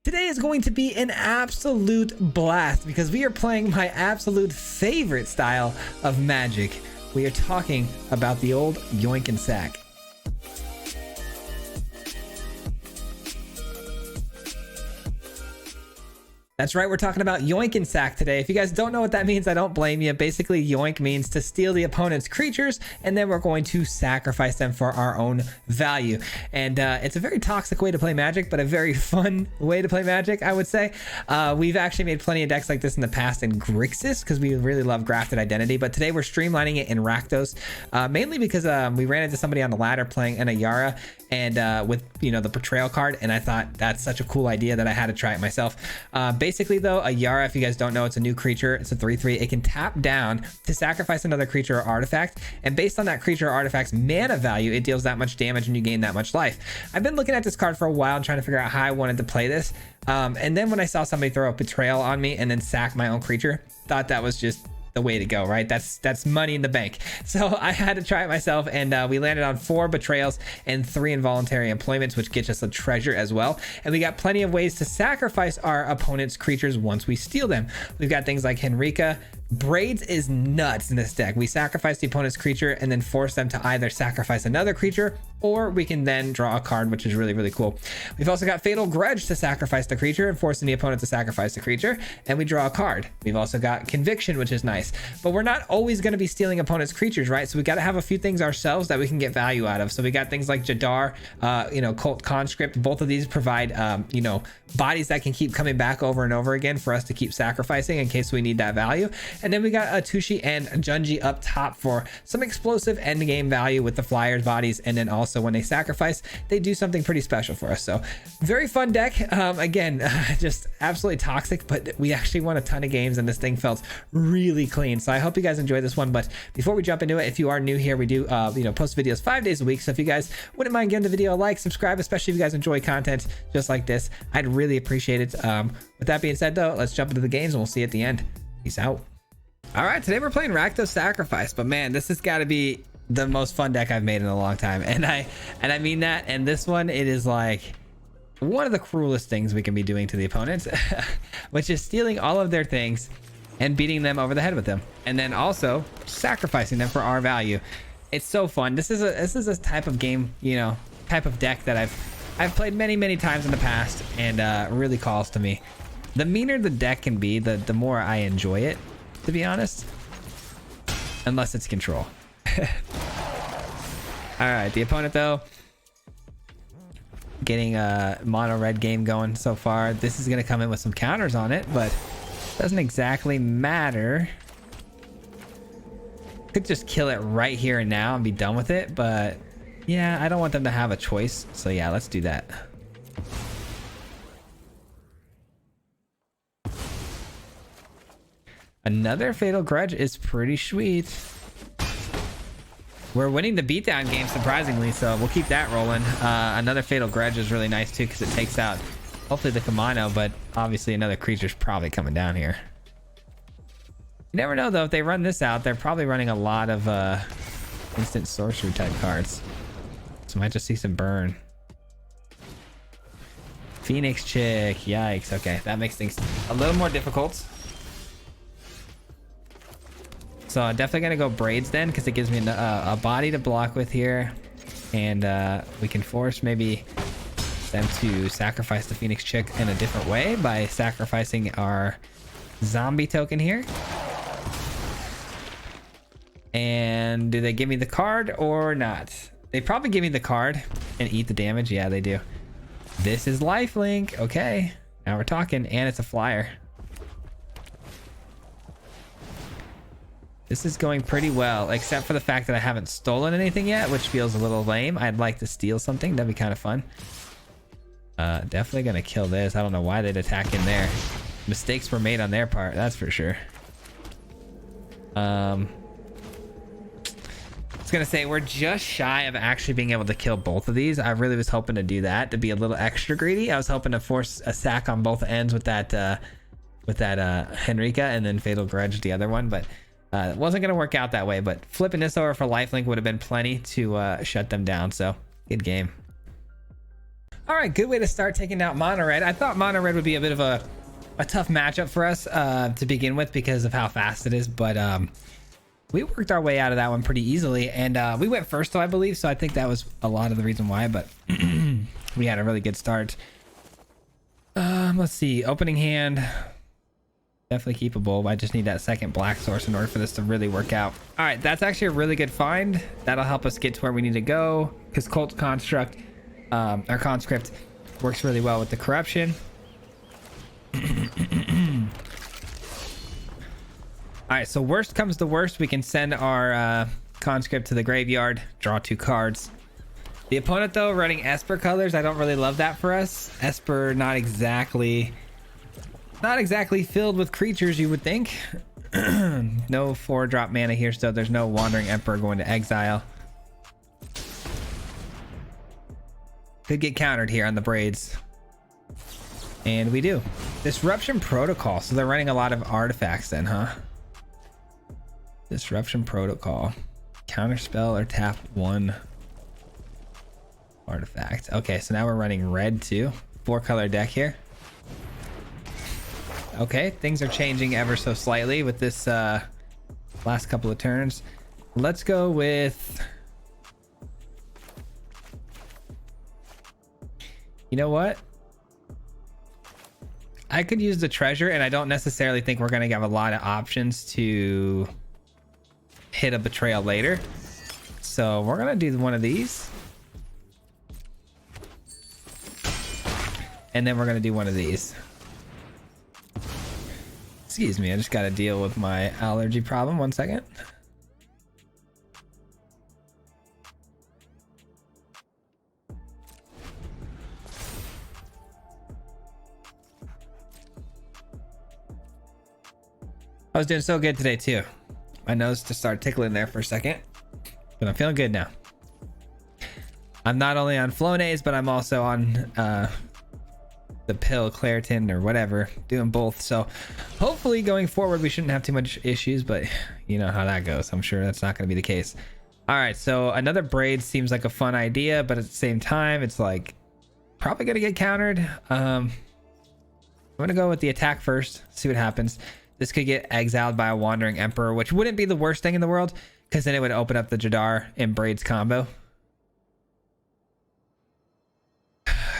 Today is going to be an absolute blast because we are playing my absolute favorite style of Magic. We are talking about the old Yoink and Sack. That's right, we're talking about Yoink and Sack today. If you guys don't know what that means, I don't blame you. Basically, Yoink means to steal the opponent's creatures, and then we're going to sacrifice them for our own value. And it's a very toxic way to play Magic, but a very fun way to play Magic, I would say. We've actually made plenty of decks like this in the past in Grixis, because we really love Grafted Identity, but today we're streamlining it in Rakdos, mainly because we ran into somebody on the ladder playing an Ayara, and with, you know, the Betrayal card, and I thought that's such a cool idea that I had to try it myself. Basically though, Ayara, if you guys don't know, it's a new creature. It's a 3/3. It can tap down to sacrifice another creature or artifact, and based on that creature or artifact's mana value, it deals that much damage and you gain that much life. I've been looking at this card for a while and trying to figure out how I wanted to play this, and then when I saw somebody throw a Betrayal on me and then sack my own creature, thought that was just the way to go, right? That's money in the bank. So I had to try it myself, and we landed on 4 betrayals and 3 involuntary employments, which gets us a treasure as well. And we got plenty of ways to sacrifice our opponent's creatures once we steal them. We've got things like Henrika. Braids is nuts in this deck. We sacrifice the opponent's creature and then force them to either sacrifice another creature, or we can then draw a card, which is really, really cool. We've also got Fatal Grudge to sacrifice the creature and forcing the opponent to sacrifice the creature, and we draw a card. We've also got Conviction, which is nice, but we're not always going to be stealing opponent's creatures, right? So we got to have a few things ourselves that we can get value out of. So we got things like Jadar, Cult Conscript. Both of these provide, bodies that can keep coming back over and over again for us to keep sacrificing in case we need that value. And then we got Atushi and Junji up top for some explosive end game value with the Flyers bodies, and then also when they sacrifice, they do something pretty special for us. So very fun deck. Again, just absolutely toxic, but we actually won a ton of games and this thing felt really clean. So I hope you guys enjoy this one. But before we jump into it, if you are new here, we do post videos 5 days a week. So if you guys wouldn't mind giving the video a like, subscribe, especially if you guys enjoy content just like this, I'd really appreciate it. With that being said though, let's jump into the games and we'll see you at the end. Peace out. All right, today we're playing Rakdos Sacrifice, but man, this has got to be the most fun deck I've made in a long time, and I mean that. And this one, it is like one of the cruelest things we can be doing to the opponents, which is stealing all of their things and beating them over the head with them, and then also sacrificing them for our value. It's so fun. This is a type of game, type of deck that I've played many times in the past, and really calls to me. The meaner the deck can be, the more I enjoy it, to be honest, unless it's control. All right, the opponent though, getting a mono red game going so far. This is gonna come in with some counters on it, but doesn't exactly matter. Could just kill it right here and now and be done with it, but yeah, I don't want them to have a choice, so yeah, let's do that. Another Fatal Grudge is pretty sweet. We're winning the beatdown game, surprisingly, so we'll keep that rolling. Another Fatal Grudge is really nice too, because it takes out hopefully the Kamano, but obviously another creature's probably coming down here. You never know though, if they run this out, they're probably running a lot of instant sorcery type cards, so might just see some burn. Phoenix Chick, yikes. Okay, that makes things a little more difficult. So I'm definitely gonna go Braids then, because it gives me a body to block with here, and we can force maybe them to sacrifice the Phoenix Chick in a different way by sacrificing our zombie token here. And do they give me the card or not? They probably give me the card and eat the damage. Yeah, they do. This is lifelink. Okay, now we're talking, and it's a flyer. This is going pretty well, except for the fact that I haven't stolen anything yet, which feels a little lame. I'd like to steal something. That'd be kind of fun. Definitely gonna kill this. I don't know why they'd attack in there. Mistakes were made on their part, that's for sure. I was gonna say, we're just shy of actually being able to kill both of these. I really was hoping to do that, to be a little extra greedy. I was hoping to force a sack on both ends with that Henrika, and then Fatal Grudge the other one, but it wasn't going to work out that way. But flipping this over for lifelink would have been plenty to shut them down. So good game. All right, good way to start taking out mono red. I thought mono red would be a bit of a tough matchup for us to begin with because of how fast it is, but we worked our way out of that one pretty easily, and we went first though, I believe, so I think that was a lot of the reason why, but we had a really good start. Let's see, opening hand, definitely keepable. I just need that second black source in order for this to really work out. All right, that's actually a really good find. That'll help us get to where we need to go, because Cult Construct, our Conscript, works really well with the corruption. All right, so worst comes to worst, we can send our Conscript to the graveyard, draw 2 cards. The opponent though, running Esper colors, I don't really love that for us. Esper not exactly filled with creatures, you would think. No 4-drop mana here, so there's no Wandering Emperor going to exile. Could get countered here on the braids. And we do. Disruption Protocol. So they're running a lot of artifacts then, huh? Disruption Protocol. Counterspell or tap 1 artifact. Okay, so now we're running red too. 4-color deck here. Okay, things are changing ever so slightly with this last couple of turns. Let's go with... You know what? I could use the treasure, and I don't necessarily think we're going to have a lot of options to hit a betrayal later. So we're going to do one of these. And then we're going to do one of these. Excuse me, I just got to deal with my allergy problem. 1 second. I was doing so good today too. My nose just started tickling there for a second, but I'm feeling good now. I'm not only on Flonase, but I'm also on the pill Claritin or whatever, doing both. So hopefully going forward we shouldn't have too much issues, but you know how that goes. I'm sure that's not going to be the case. All right, so another braid seems like a fun idea, but at the same time it's like probably going to get countered. I'm going to go with the attack first, see what happens. This could get exiled by a Wandering Emperor, which wouldn't be the worst thing in the world, because then it would open up the Jadar and Braids combo.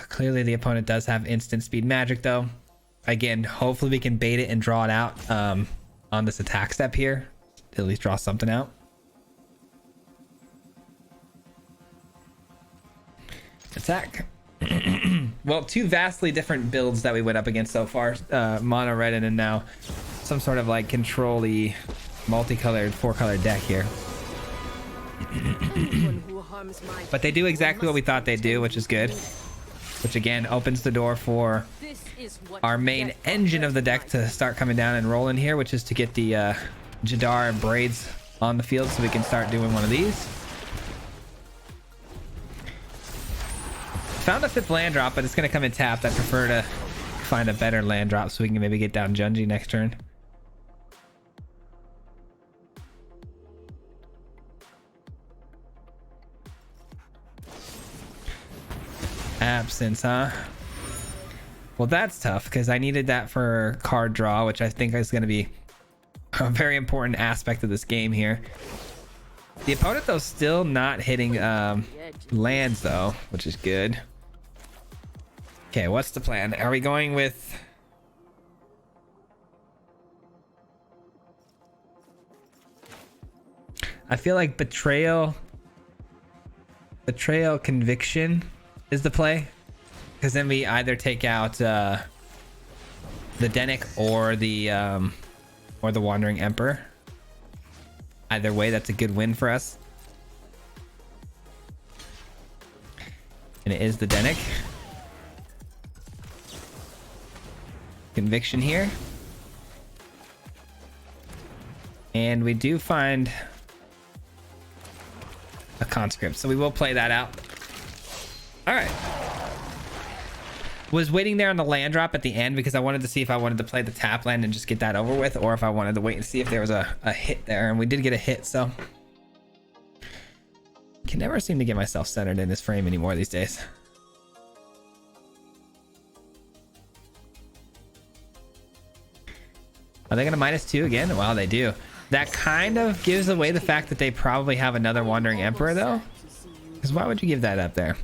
Clearly the opponent does have instant speed magic though. Again, hopefully we can bait it and draw it out on this attack step here. At least draw something out. Attack. Well, 2 vastly different builds that we went up against so far. Mono red and then now some sort of like control-y multicolored 4-color deck here. But they do exactly what we thought they'd do, which is good. Which again opens the door for our main engine of the deck to start coming down and rolling here, which is to get the Jadar and Braids on the field so we can start doing one of these. Found a 5th land drop, but it's going to come in tapped. I prefer to find a better land drop so we can maybe get down Junji next turn. Absence, huh? Well, that's tough because I needed that for card draw, which I think is going to be a very important aspect of this game here. The opponent, though, still not hitting lands, though, which is good. Okay, what's the plan? Are we going with... I feel like Betrayal Conviction is the play. Because then we either take out the Denic or the Wandering Emperor. Either way, that's a good win for us. And it is the Denic. Conviction here. And we do find a Conscript, so we will play that out. All right. Was waiting there on the land drop at the end because I wanted to see if I wanted to play the tap land and just get that over with, or if I wanted to wait and see if there was a hit there, and we did get a hit, so can never seem to get myself centered in this frame anymore these days. Are they gonna -2 again? Wow, they do. That kind of gives away the fact that they probably have another Wandering Emperor though, because why would you give that up there?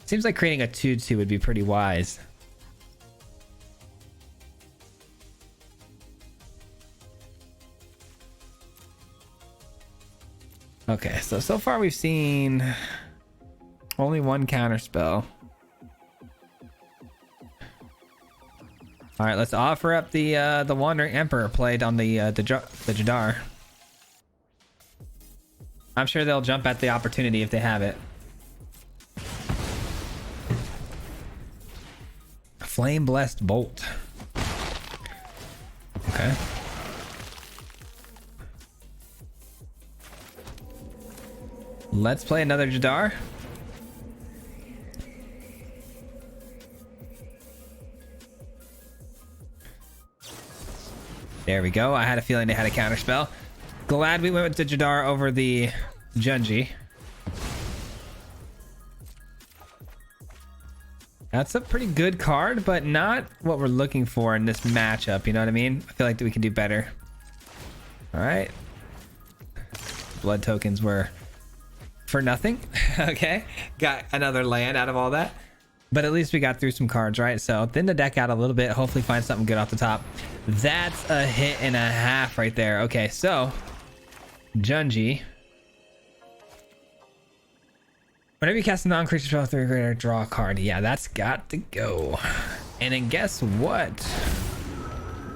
Seems like creating a 2/2 would be pretty wise. Okay, so far we've seen only one counter spell. All right, let's offer up the Wandering Emperor played on the Jadar. I'm sure they'll jump at the opportunity if they have it. Flame Blessed Bolt. Okay. Let's play another Jadar. There we go. I had a feeling they had a counter spell. Glad we went with the Jadar over the Junji. That's a pretty good card, but not what we're looking for in this matchup. You know what I mean? I feel like we can do better. All right. Blood tokens were for nothing. Okay. Got another land out of all that. But at least we got through some cards, right? So thin the deck out a little bit. Hopefully find something good off the top. That's a hit and a half right there. Okay, so Junji. Whenever you cast a non-creature spell with 3 or greater, draw a card. Yeah, that's got to go. And then guess what?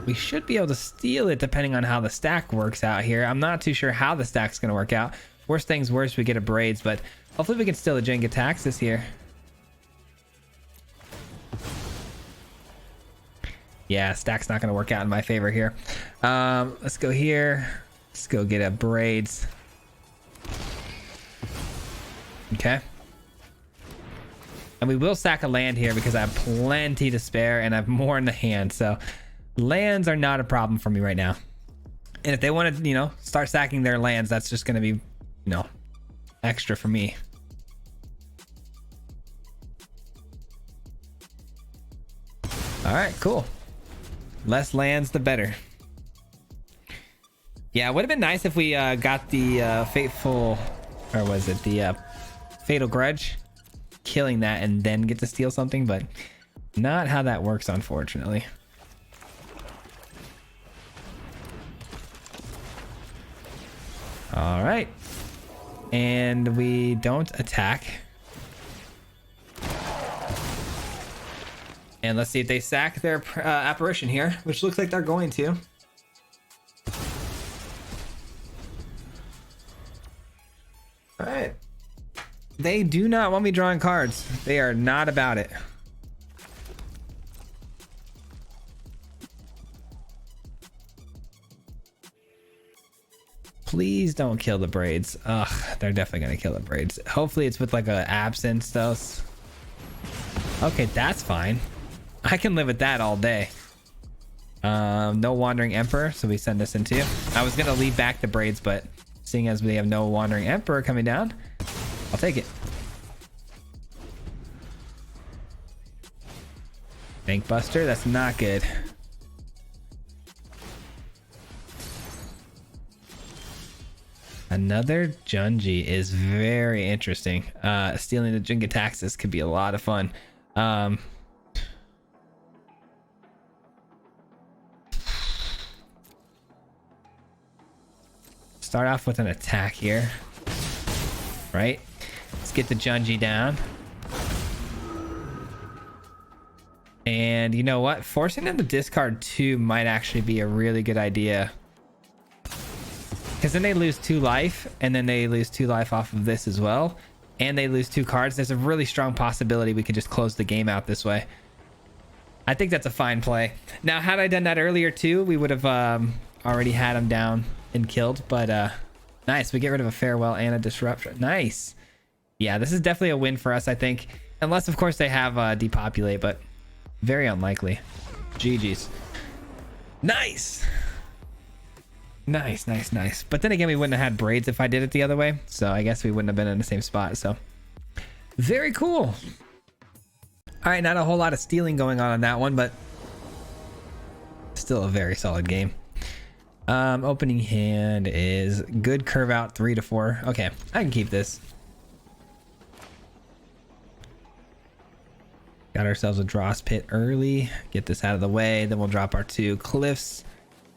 We should be able to steal it depending on how the stack works out here. I'm not too sure how the stack's going to work out. Worst things worst, we get a Braids, but hopefully we can steal the Jenga Taxes here. Yeah, stack's not going to work out in my favor here. Let's go here. Let's go get a Braids. Okay. And we will sack a land here because I have plenty to spare and I have more in the hand. So lands are not a problem for me right now. And if they want to, you know, start sacking their lands, that's just going to be, you know, extra for me. All right, cool. Less lands, the better. Yeah, it would have been nice if we got the Fateful, or was it the Fatal Grudge, killing that and then get to steal something, but not how that works, unfortunately. All right. And we don't attack. And let's see if they sack their apparition here, which looks like they're going to. All right. They do not want me drawing cards. They are not about it. Please don't kill the Braids. Ugh, they're definitely gonna kill the Braids. Hopefully it's with like a Absence though. Okay, that's fine. I can live with that all day. No Wandering Emperor, so we send this into. I was gonna leave back the Braids, but seeing as we have no Wandering Emperor coming down, I'll take it. Bank Buster, that's not good. Another Junji is very interesting. Stealing the Jenga Taxes could be a lot of fun. Start off with an attack here, right? Let's get the Junji down. And you know what? Forcing them to discard 2 might actually be a really good idea. Because then they lose 2 life, and then they lose 2 life off of this as well. And they lose 2 cards. There's a really strong possibility we could just close the game out this way. I think that's a fine play. Now, had I done that earlier too, we would have already had him down and killed. But nice. We get rid of a Farewell and a Disruption. Nice. Yeah, this is definitely a win for us, I think. Unless, of course, they have Depopulate, but very unlikely. GG's. Nice. Nice, nice, nice. But then again, we wouldn't have had Braids if I did it the other way. So I guess we wouldn't have been in the same spot. So very cool. All right, not a whole lot of stealing going on that one, but still a very solid game. Opening hand is good curve out 3 to 4. Okay, I can keep this. Got ourselves a Dross Pit early. Get this out of the way. Then we'll drop our 2 Cliffs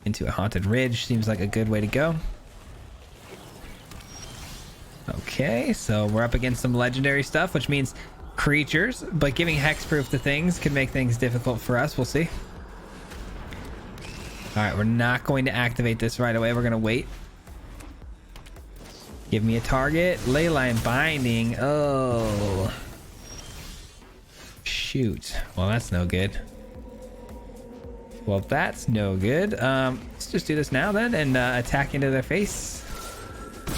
into a Haunted Ridge. Seems like a good way to go. Okay, so we're up against some legendary stuff, which means creatures, but giving hexproof to things could make things difficult for us. We'll see. All right, we're not going to activate this right away. We're going to wait. Give me a target. Leyline Binding. Oh. Shoot. Well, that's no good. Well, that's no good. Let's just do this now then and attack into their face.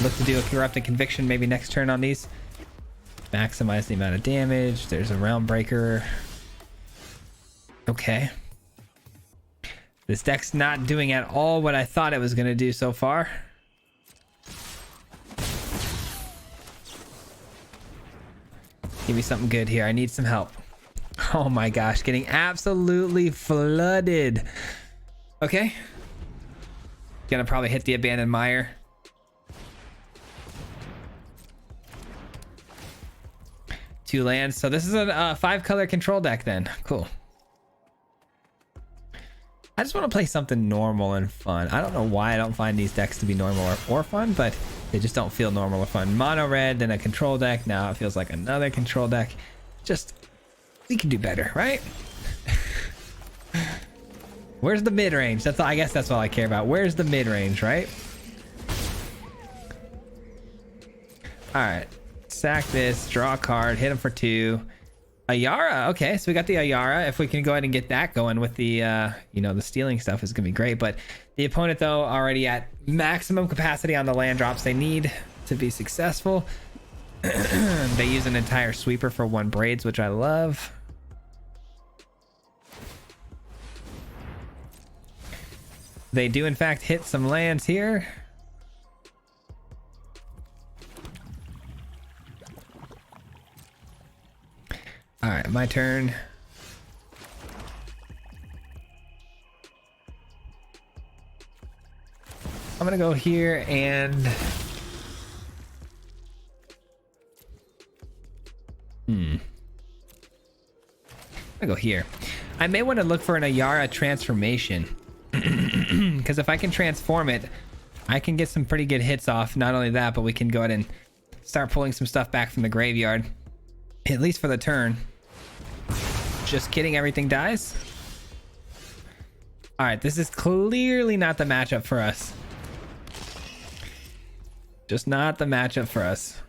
Look to do a Corrupted Conviction maybe next turn on these. Maximize the amount of damage. There's a Realm Breaker. Okay. This deck's not doing at all what I thought it was going to do so far. Give me something good here. I need some help. Oh my gosh, getting absolutely flooded. Okay. Gonna probably hit the Abandoned Mire. Two lands. So this is a 5-color control deck then. Cool. I just want to play something normal and fun. I don't know why I don't find these decks to be normal or fun, but they just don't feel normal or fun. Mono red, then a control deck. Now it feels like another control deck. Just, we can do better, right? Where's the mid-range? That's all, I guess that's all I care about. Where's the mid-range, right? All right. Sack this, draw a card, hit him for 2. Ayara, okay, so we got the Ayara. If we can go ahead and get that going with the, you know, the stealing stuff is gonna be great. But the opponent, though, already at maximum capacity on the land drops they need to be successful. They use an entire sweeper for 1 braids, which I love. They do, in fact, hit some lands here. All right, my turn. I'm gonna go here and I'm gonna go here. I may want to look for an Ayara transformation because if I can transform it, I can get some pretty good hits off. Not only that, but we can go ahead and start pulling some stuff back from the graveyard, at least for the turn. Just kidding, everything dies. All right, this is clearly not the matchup for us. Just not the matchup for us.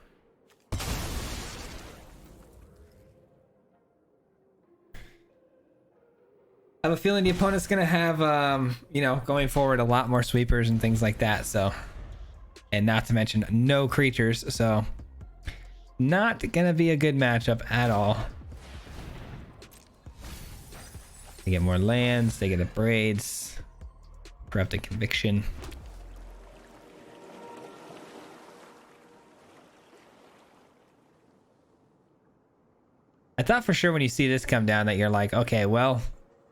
I have a feeling the opponent's gonna have, you know, going forward a lot more sweepers and things like that. So, and not to mention no creatures. So, not gonna be a good matchup at all. They get more lands. They get a braids. Corrupted Conviction. I thought for sure when you see this come down that you're like, okay, well,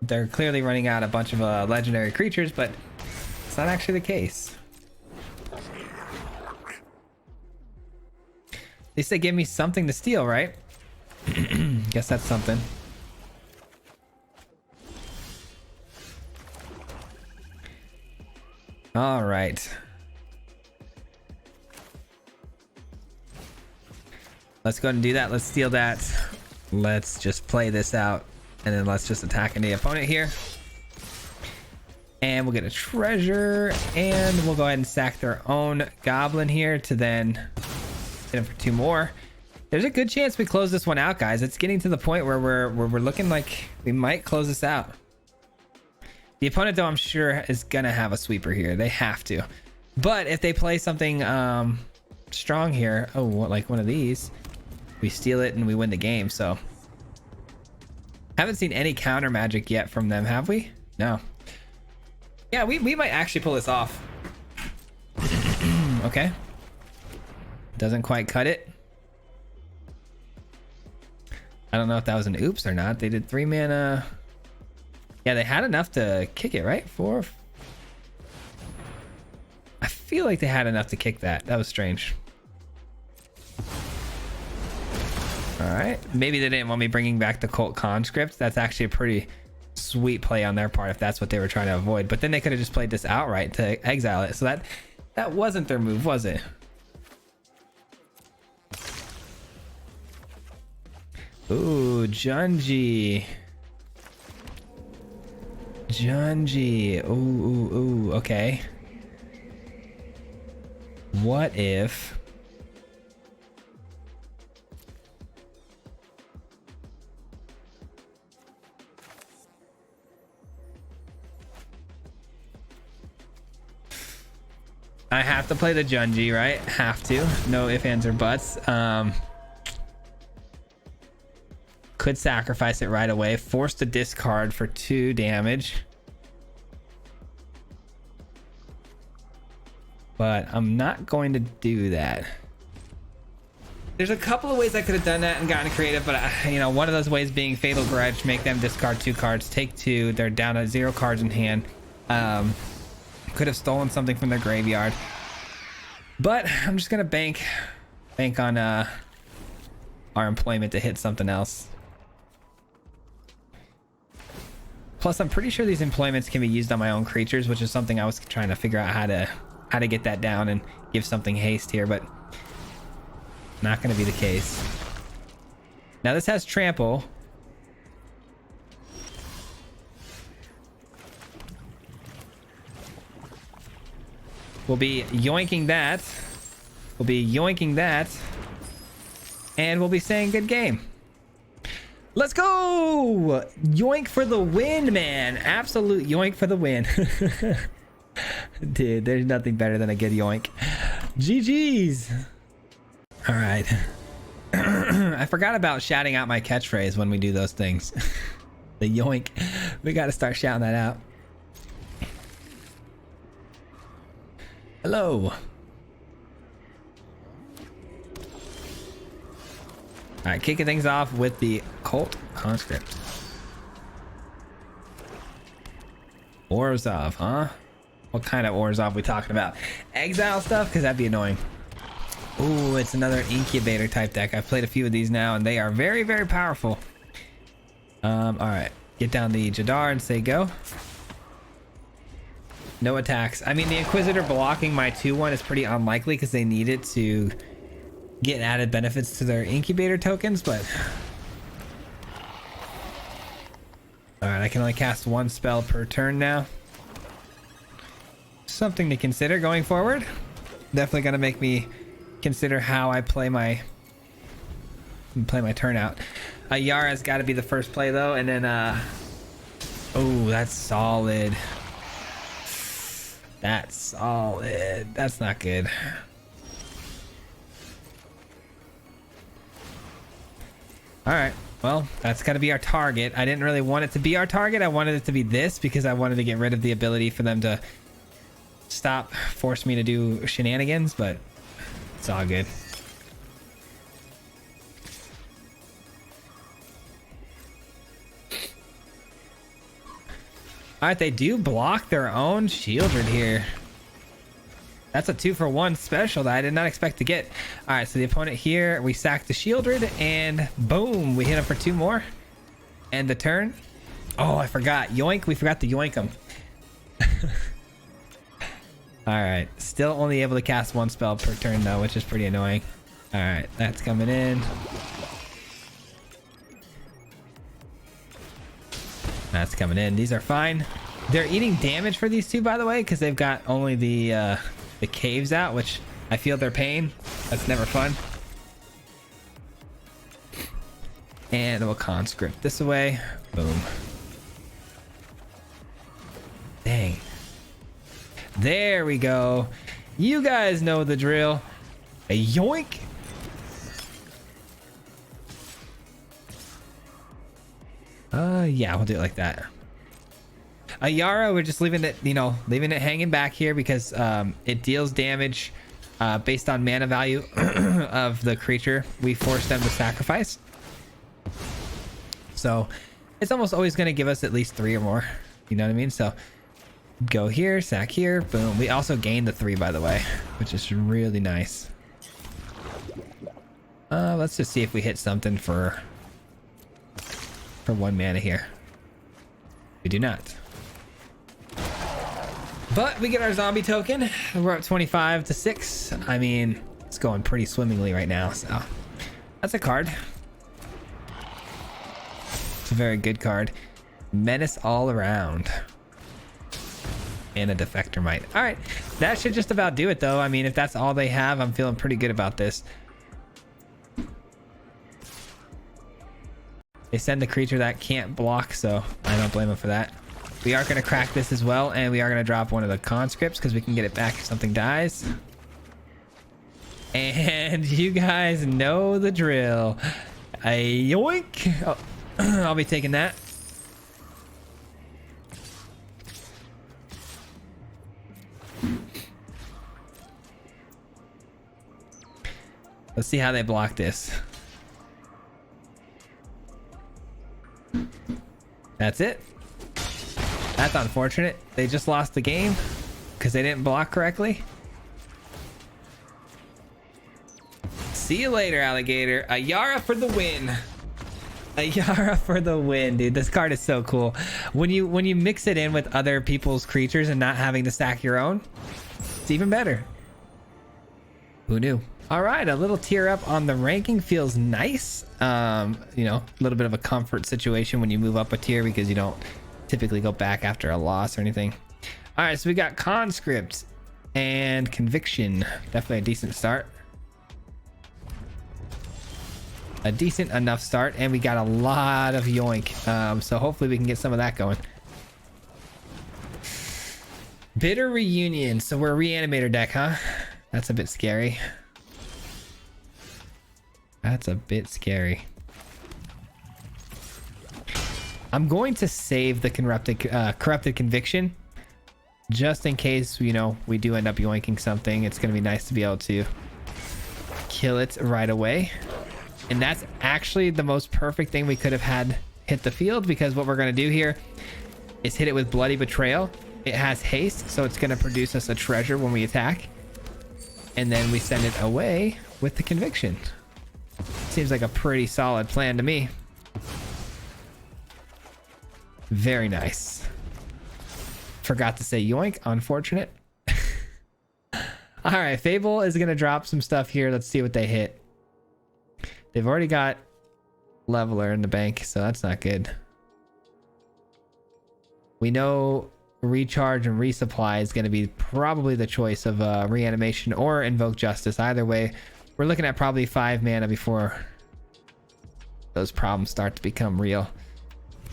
they're clearly running out a bunch of legendary creatures, but it's not actually the case. At least they give me something to steal, right? Guess that's something. All right. Let's go ahead and do that. Let's steal that. Let's just play this out. And then let's just attack the opponent here. And we'll get a treasure. And we'll go ahead and sack their own goblin here to then hit them for 2 more. There's a good chance we close this one out, guys. It's getting to the point where we're looking like we might close this out. The opponent, though, I'm sure is gonna have a sweeper here. They have to. But if they play something strong here, oh, like one of these, we steal it and we win the game. So haven't seen any counter magic yet from them, have we? No. Yeah, we might actually pull this off. Okay. Doesn't quite cut it. I don't know if that was an oops or not. They did 3 mana. Yeah, they had enough to kick it, right? Four. I feel like they had enough to kick that. That was strange. All right. Maybe they didn't want me bringing back the Cult Conscript. That's actually a pretty sweet play on their part if that's what they were trying to avoid. But then they could have just played this outright to exile it. So that wasn't their move, was it? Ooh, Junji. Junji. Ooh, okay. What if... I have to play the Junji, right? Have to. No ifs, ands, or buts. Could sacrifice it right away. Force to discard for 2 damage. But I'm not going to do that. There's a couple of ways I could have done that and gotten creative, but you know, one of those ways being Fatal Grudge, make them discard 2 cards, take 2. They're down to 0 cards in hand. Could have stolen something from their graveyard, but I'm just gonna bank on our employment to hit something else. Plus, I'm pretty sure these employments can be used on my own creatures, which is something I was trying to figure out how to get that down and give something haste here, but not going to be the case. Now this has trample. We'll be yoinking that. We'll be yoinking that. And we'll be saying good game. Let's go! Yoink for the win, man. Absolute yoink for the win. Dude, there's nothing better than a good yoink. GG's. All right. I forgot about shouting out my catchphrase when we do those things. The yoink. We got to start shouting that out. Hello. All right, kicking things off with the Cult Conscript. Orzhov, huh? What kind of Orzhov we talking about? Exile stuff? Because that'd be annoying. Ooh, it's another Incubator type deck. I've played a few of these now, and they are very, very powerful. All right. Get down the Jadar and say go. No attacks. I mean, the Inquisitor blocking my 2/1 is pretty unlikely because they need it to get added benefits to their Incubator tokens, but... Alright, I can only cast 1 spell per turn now. Something to consider going forward. Definitely gonna make me consider how I play my turn out. Yara's got to be the first play though, and then oh, that's solid. That's solid. That's not good. All right, well, that's got to be our target. I didn't really want it to be our target. I wanted it to be this because I wanted to get rid of the ability for them to force me to do shenanigans, but it's all good. All right, they do block their own Shieldred here. That's a 2-for-1 special that I did not expect to get. All right, so the opponent here, we sack the Shieldred, and boom, we hit him for 2 more. End the turn. Oh, I forgot. Yoink, we forgot to yoink him. All right, still only able to cast 1 spell per turn though, which is pretty annoying. All right, that's coming in. That's coming in. These are fine. They're eating damage for these 2, by the way, because they've got only the caves out, which I feel their pain. That's never fun. And we'll conscript this away. Boom. Dang. There we go. You guys know the drill. A yoink. Yeah, we'll do it like that. Yara, we're just leaving it, leaving it hanging back here because it deals damage based on mana value of the creature we force them to sacrifice. So it's almost always going to give us at least 3 or more. You know what I mean? So go here, sack here, boom. We also gained the 3, by the way, which is really nice. Let's just see if we hit something for 1 mana here. We do not. But we get our zombie token. We're up 25 to 6. I mean, it's going pretty swimmingly right now, so that's a card. It's a very good card. Menace all around. And a Defector Might. All right, that should just about do it, though. I mean, if that's all they have, I'm feeling pretty good about this. They send the creature that can't block, so I don't blame them for that. We are going to crack this as well, and we are going to drop one of the conscripts because we can get it back if something dies. And you guys know the drill. A yoink. Oh, I'll be taking that. Let's see how they block this. That's it. That's unfortunate. They just lost the game because they didn't block correctly. See you later, alligator. A Yara for the win. A Yara for the win, dude. This card is so cool. When you mix it in with other people's creatures and not having to stack your own, it's even better. Who knew? All right, a little tier up on the ranking feels nice. You know, a little bit of a comfort situation when you move up a tier because you don't typically go back after a loss or anything. All right, so we got Conscript and Conviction. Definitely a decent start. A decent enough start, and we got a lot of yoink. So hopefully we can get some of that going. Bitter Reunion. So we're a Reanimator deck, huh? That's a bit scary. That's a bit scary. I'm going to save the corrupted conviction just in case, you know, we do end up yoinking something. It's going to be nice to be able to kill it right away. And that's actually the most perfect thing we could have had hit the field, because what we're going to do here is hit it with Bloody Betrayal. It has haste, so it's going to produce us a treasure when we attack. And then we send it away with the conviction. Seems like a pretty solid plan to me. Very nice. Forgot to say yoink. Unfortunate. All right, Fable is going to drop some stuff here. Let's see what they hit. They've already got Leveler in the bank, so that's not good. We know Recharge and Resupply is going to be probably the choice of Reanimation or Invoke Justice. Either way, we're looking at probably 5 mana before those problems start to become real.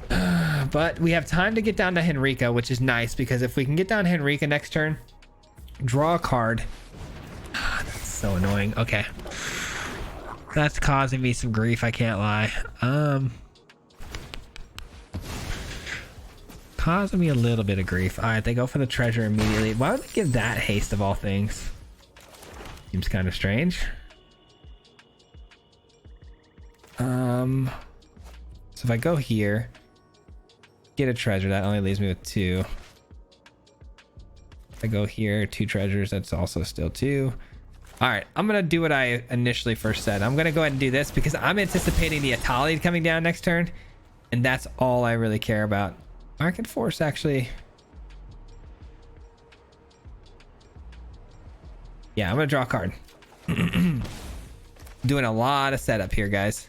But we have time to get down to Henrika, which is nice, because if we can get down Henrika next turn, draw a card. That's so annoying. Okay. That's causing me some grief, I can't lie. Causing me a little bit of grief. All right, they go for the treasure immediately. Why would they give that haste of all things? Seems kind of strange. So if I go here, get a treasure, that only leaves me with 2. If I go here, 2 treasures, that's also still 2. All right, I'm gonna do what I initially first said. I'm gonna go ahead and do this because I'm anticipating the Atali coming down next turn, and that's all I really care about. Market Force, actually. Yeah, I'm gonna draw a card. Doing a lot of setup here, guys.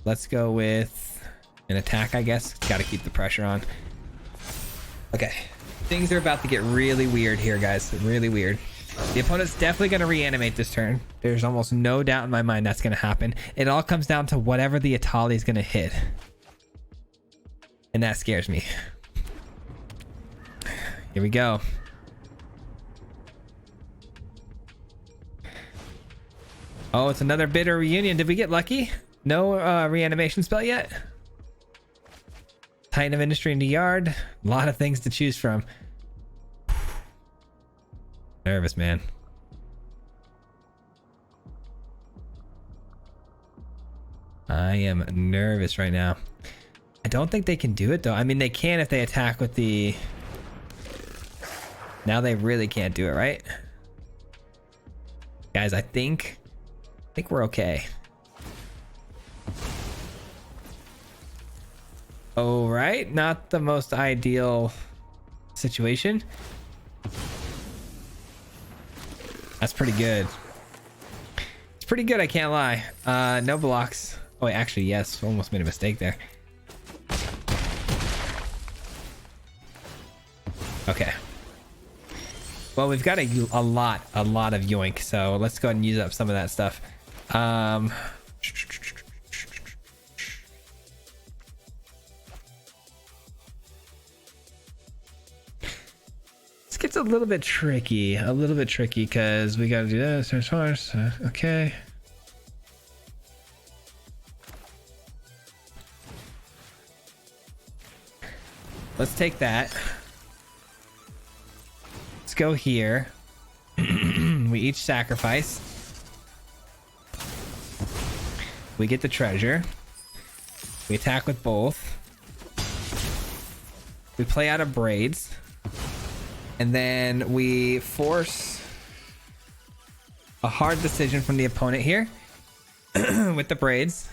Let's go with an attack, I guess. Got to keep the pressure on. Okay, things are about to get really weird here, guys. Really weird. The opponent's definitely going to reanimate this turn. There's almost no doubt in my mind that's going to happen. It all comes down to whatever the Atali is going to hit. And that scares me. Here we go. Oh, it's another Bitter Reunion. Did we get lucky? No reanimation spell yet? Titan of Industry in the yard. A lot of things to choose from. Nervous, man. I am nervous right now. I don't think they can do it though. I mean, they can if they attack with the... Now they really can't do it, right? Guys, I think we're okay. All right, not the most ideal situation. That's pretty good. It's pretty good, I can't lie. No blocks. Oh, wait, actually, yes. Almost made a mistake there. Okay. Well, we've got a lot of yoink, so let's go ahead and use up some of that stuff. This gets a little bit tricky because we got to do this. Okay. Let's take that. Let's go here. We each sacrifice. We get the treasure. We attack with both. We play out of braids. And then we force a hard decision from the opponent here. With the braids.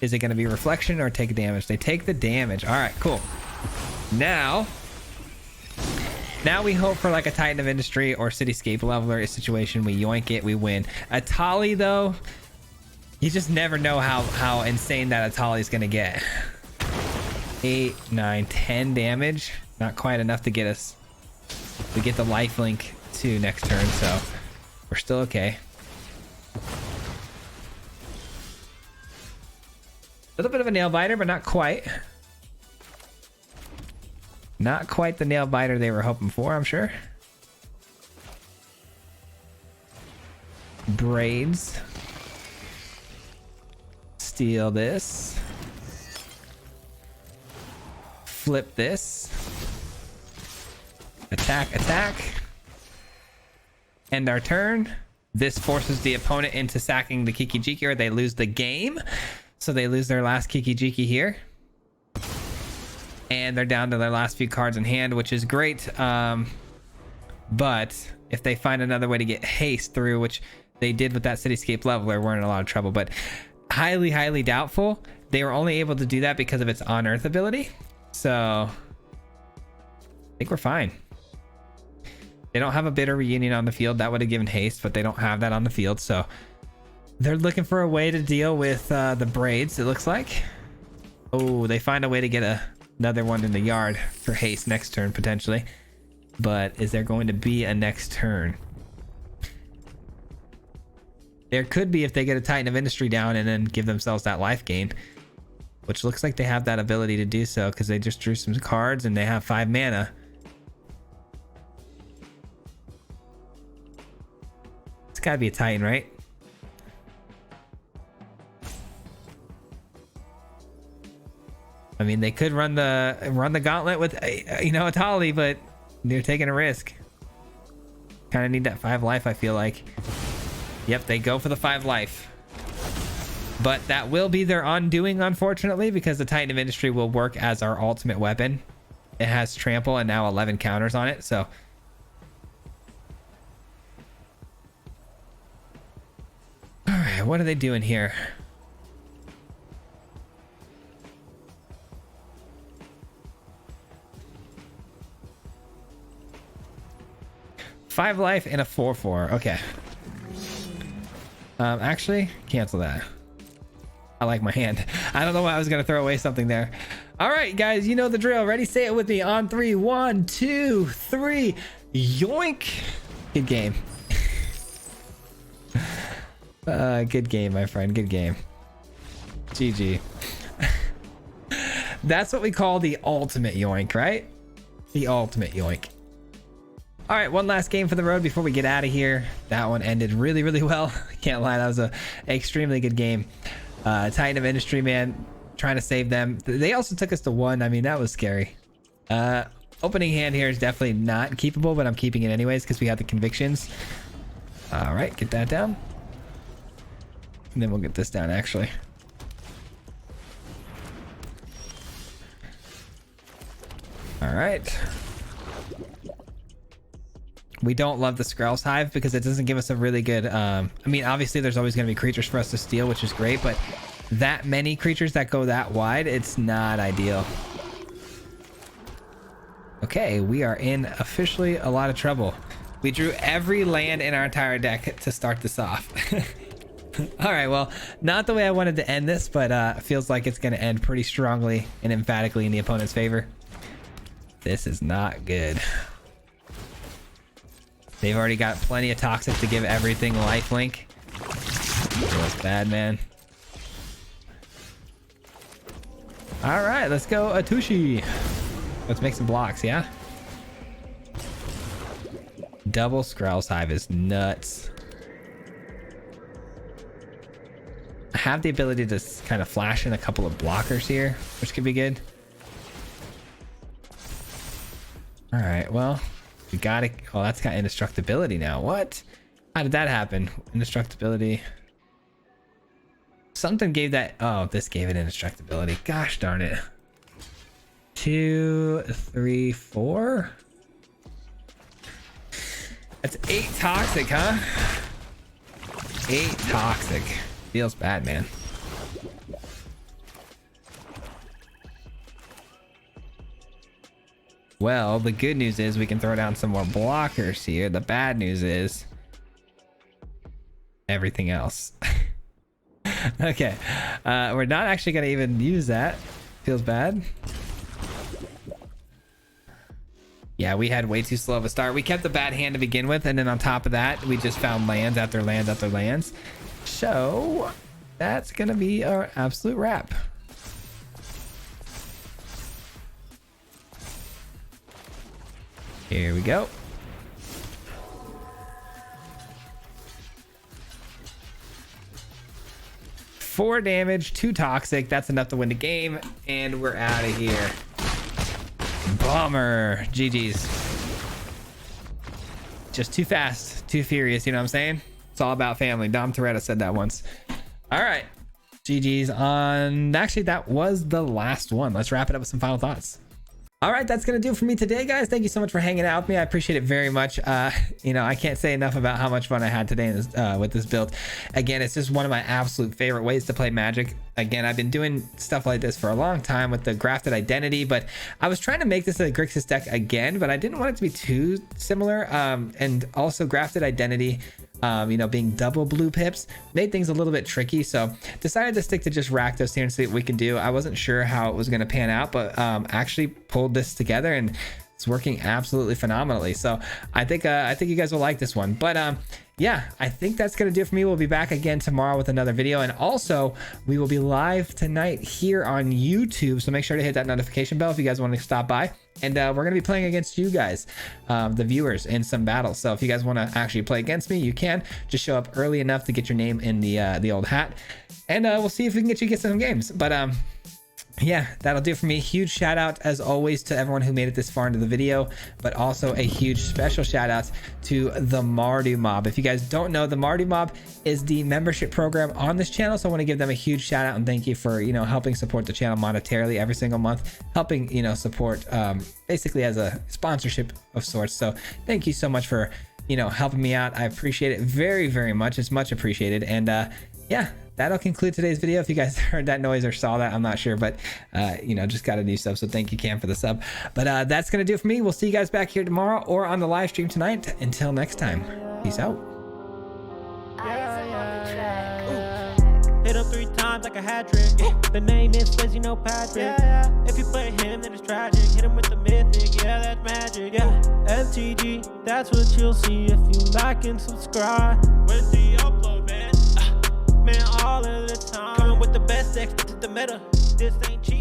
Is it going to be reflection or take damage? They take the damage. All right, cool. Now we hope for like a Titan of Industry or Cityscape Leveler situation. We yoink it, we win. Atali though, you just never know how insane that Atali is gonna get. 8, 9, 10 damage. Not quite enough to get us. We get the lifelink too next turn, so we're still okay. A little bit of a nail biter, but not quite. Not quite the nail biter they were hoping for, I'm sure. Braids. Steal this. Flip this. Attack, attack. End our turn. This forces the opponent into sacking the Kiki-Jiki, or they lose the game. So they lose their last Kiki-Jiki here. And they're down to their last few cards in hand, which is great. But if they find another way to get haste through, which they did with that Cityscape Leveler, we're in a lot of trouble. But highly, highly doubtful. They were only able to do that because of its on-earth ability. So I think we're fine. They don't have a Bitter Reunion on the field. That would have given haste, but they don't have that on the field. So they're looking for a way to deal with the braids, it looks like. Oh, they find a way to get another one in the yard for haste next turn, potentially. But is there going to be a next turn? There could be if they get a Titan of Industry down and then give themselves that life gain. Which looks like they have that ability to do so because they just drew some cards and they have 5 mana. It's got to be a Titan, right? I mean, they could run the gauntlet with, Atali, but they're taking a risk. Kind of need that 5 life, I feel like. Yep, they go for the 5 life. But that will be their undoing, unfortunately, because the Titan of Industry will work as our ultimate weapon. It has trample and now 11 counters on it, so. All right, what are they doing here? Five life and a 4/4. Okay. Actually, cancel that. I like my hand. I don't know why I was gonna throw away something there. All right, guys, you know the drill. Ready? Say it with me on 3. 1, 2, 3. Yoink! Good game. Good game, my friend. Good game. GG. That's what we call the ultimate yoink, right? The ultimate yoink. All right, one last game for the road before we get out of here. That one ended really, really well. Can't lie, that was a extremely good game. Titan of Industry, man, trying to save them. They also took us to 1. I mean, that was scary. Opening hand here is definitely not keepable, but I'm keeping it anyways because we have the convictions. All right, get that down. And then we'll get this down, actually. All right. We don't love the Skrell's Hive because it doesn't give us a really good, I mean, obviously there's always going to be creatures for us to steal, which is great, but that many creatures that go that wide, it's not ideal. Okay, we are in officially a lot of trouble. We drew every land in our entire deck to start this off. All right, well, not the way I wanted to end this, but feels like it's going to end pretty strongly and emphatically in the opponent's favor. This is not good. They've already got plenty of Toxic to give everything lifelink. Feels bad, man. All right, let's go Atushi. Let's make some blocks, yeah? Double Skrell's Hive is nuts. I have the ability to kind of flash in a couple of blockers here, which could be good. All right, well, we got it. Oh, that's got indestructibility now. What? How did that happen? Indestructibility. Something gave that. Oh, this gave it indestructibility. Gosh darn it. 2, 3, 4. That's 8 Toxic, huh? 8 Toxic. Feels bad, man. Well, the good news is we can throw down some more blockers here. The bad news is everything else. Okay. We're not actually going to even use that. Feels bad. Yeah, we had way too slow of a start. We kept the bad hand to begin with, and then on top of that, we just found lands after lands after lands. So that's gonna be our absolute wrap. Here we go. Four damage, 2 Toxic. That's enough to win the game, and we're out of here. Bummer. GG's. Just too fast, too furious, you know what I'm saying? It's all about family. Dom Toretto said that once. All right. GG's on... Actually, that was the last one. Let's wrap it up with some final thoughts. All right, that's gonna do it for me today, guys. Thank you so much for hanging out with me. I appreciate it very much. You know, I can't say enough about how much fun I had today in this, with this build. Again, it's just one of my absolute favorite ways to play Magic. Again, I've been doing stuff like this for a long time with the Grafted Identity, but I was trying to make this a Grixis deck again, but I didn't want it to be too similar. And also Grafted Identity, you know, being double blue pips made things a little bit tricky, so decided to stick to just Rakdos here and see what we can do. I wasn't sure how it was going to pan out, but actually pulled this together and it's working absolutely phenomenally. So I think you guys will like this one. But yeah, I think that's gonna do it for me. We'll be back again tomorrow with another video, and also we will be live tonight here on YouTube, so make sure to hit that notification bell if you guys want to stop by. And we're gonna be playing against you guys, the viewers, in some battles. So if you guys want to actually play against me, you can just show up early enough to get your name in the old hat, and we'll see if we can get some games. But yeah, that'll do it for me. Huge shout out as always to everyone who made it this far into the video, but also a huge special shout out to the Mardu Mob. If you guys don't know, the Mardu Mob is the membership program on this channel, so I want to give them a huge shout out and thank you for, you know, helping support the channel monetarily every single month, helping, you know, support basically as a sponsorship of sorts. So thank you so much for, you know, helping me out. I appreciate it very, very much. It's much appreciated. And yeah, that'll conclude today's video. If you guys heard that noise or saw that, I'm not sure, but you know, just got a new sub, so thank you, Cam, for the sub. But that's gonna do it for me. We'll see you guys back here tomorrow or on the live stream tonight. Until next time, peace out. Hit him 3 times like a hat trick. The name is Selesnya, no Patrick. If you play him, then it's tragic. Hit him with the mythic, yeah, that's magic. Yeah, MTG, that's what you'll see if you like and subscribe. With the upload, man. Man, all of the time. Coming with the best decks, this is the meta. This ain't cheap.